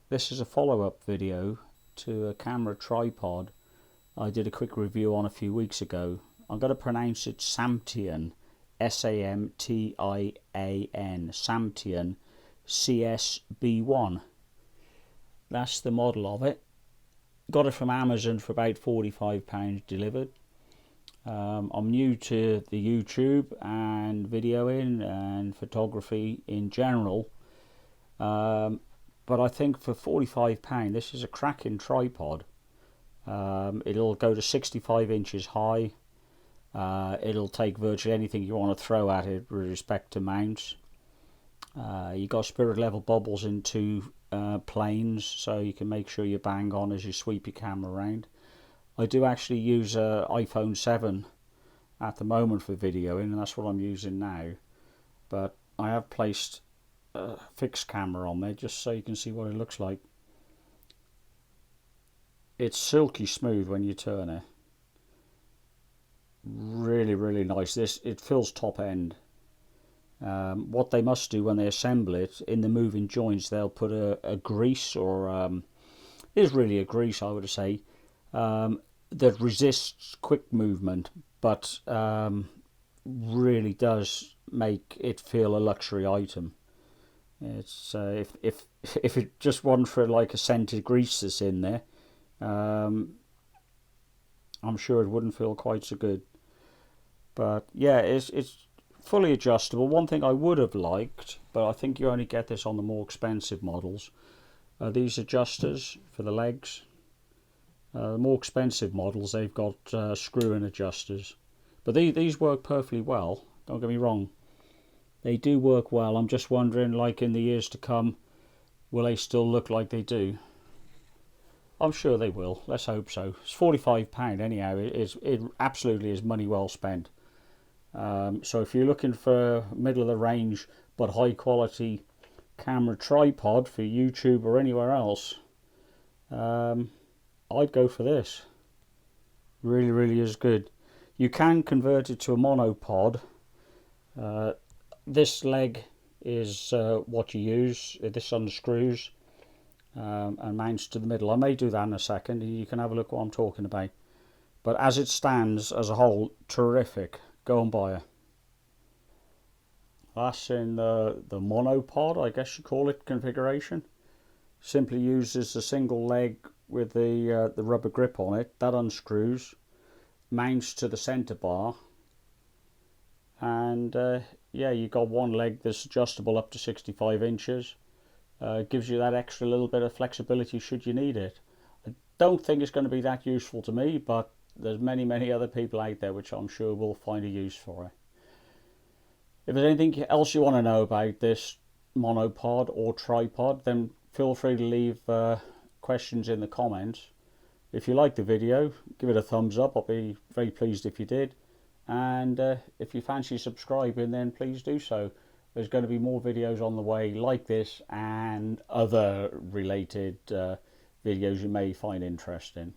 This is a follow-up video to a camera tripod I did a quick review on a few weeks ago. I'm going to pronounce it SAMTIAN, S-A-M-T-I-A-N, SAMTIAN CS B1. That's the model of it. Got it from Amazon for about £45 delivered. I'm new to the YouTube and videoing and photography in general, but I think for £45 this is a cracking tripod. It'll go to 65 inches high. It'll take virtually anything you want to throw at it with respect to mounts. You got spirit level bubbles in two planes, so you can make sure you bang on as you sweep your camera around. I do actually use an iPhone 7 at the moment for videoing, and that's what I'm using now. But I have placed a fixed camera on there just so you can see what it looks like. It's silky smooth when you turn it. Really nice. It feels top end. What they must do when they assemble it, in the moving joints they'll put a grease, or it is really a grease I would say, that resists quick movement, but really does make it feel a luxury item. It's if it just wasn't for like a scented grease that's in there, I'm sure it wouldn't feel quite so good. But yeah, it's fully adjustable. One thing I would have liked, but I think you only get this on the more expensive models, are these adjusters for the legs. The more expensive models, they've got screw-in adjusters, but these work perfectly well. Don't get me wrong, they do work well. I'm just wondering, like in the years to come, will they still look like they do? I'm sure they will. Let's hope so. It's £45 anyhow. It absolutely is money well spent. So if you're looking for middle of the range but high quality camera tripod for YouTube or anywhere else, I'd go for this. Really is good. You can convert it to a monopod. This leg is what you use. This unscrews and mounts to the middle. I may do that in a second. You can have a look what I'm talking about. But as it stands as a whole, terrific. Go and buy it. That's in the monopod, I guess you call it, configuration. Simply uses a single leg with the rubber grip on it. That unscrews, mounts to the center bar, and yeah, you got one leg that's adjustable up to 65 inches. Gives you that extra little bit of flexibility should you need it. I don't think it's going to be that useful to me, but there's many other people out there which I'm sure will find a use for it. If there's anything else you want to know about this monopod or tripod, then feel free to leave questions in the comments. If you like the video, give it a thumbs up. I'll be very pleased if you did. And if you fancy subscribing, then please do so. There's going to be more videos on the way like this and other related videos you may find interesting.